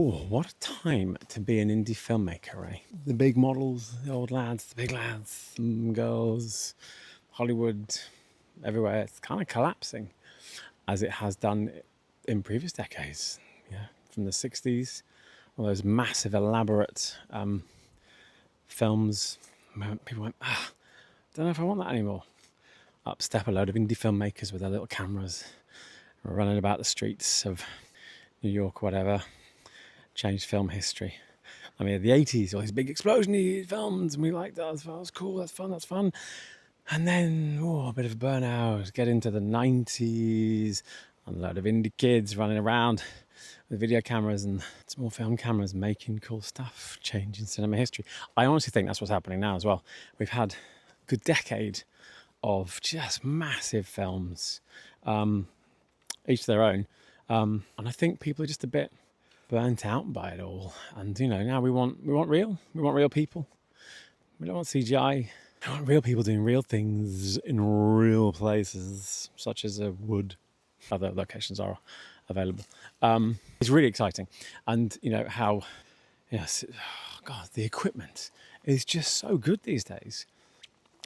Oh, what a time to be an indie filmmaker, eh? The big models, the old lads, the big lads, girls, Hollywood, everywhere. It's kind of collapsing as it has done in previous decades. Yeah, from the 60s, all those massive, elaborate films. People went, don't know if I want that anymore. Up step a load of indie filmmakers with their little cameras running about the streets of New York, whatever. Changed film history. I mean, the 80s, all these big explosion-y films, and we liked that. That was cool, that's fun. And then, a bit of a burnout. Get into the 90s, and a load of indie kids running around with video cameras and small film cameras making cool stuff, changing cinema history. I honestly think that's what's happening now as well. We've had a good decade of just massive films, each their own. And I think people are just a bit burnt out by it all. And, now we want real people. We don't want CGI. We want real people doing real things in real places, such as a wood. Other locations are available. It's really exciting. And, how, yes, God, the equipment is just so good these days.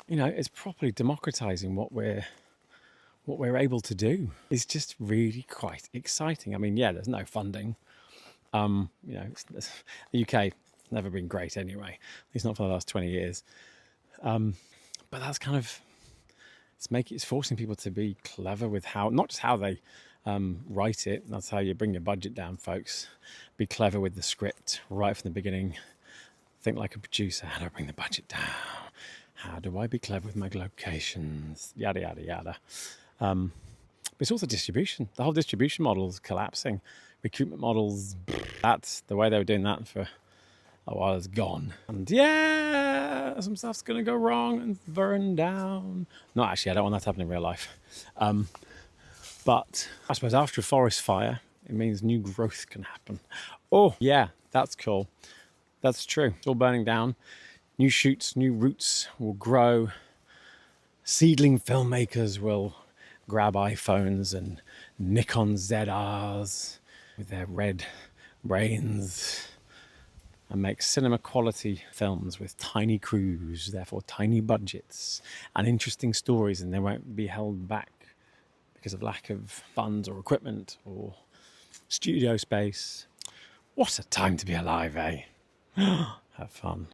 It's properly democratizing what we're able to do. It's just really quite exciting. I mean, yeah, there's no funding. The UK never been great anyway. At least not for the last 20 years. But that's kind of it's forcing people to be clever with not just how they write it. That's how you bring your budget down, folks. Be clever with the script right from the beginning. Think like a producer. How do I bring the budget down? How do I be clever with my locations? Yada yada yada. But it's also distribution. The whole distribution model is collapsing. Recruitment models, that's the way they were doing that for a while, is gone. And yeah, some stuff's going to go wrong and burn down. No, actually, I don't want that to happen in real life. But I suppose after a forest fire, it means new growth can happen. Oh, yeah, that's cool. That's true. It's all burning down. New shoots, new roots will grow. Seedling filmmakers will grab iPhones and Nikon ZRs with their red brains and make cinema quality films with tiny crews, therefore tiny budgets and interesting stories, and they won't be held back because of lack of funds or equipment or studio space. What a time to be alive, eh? Have fun.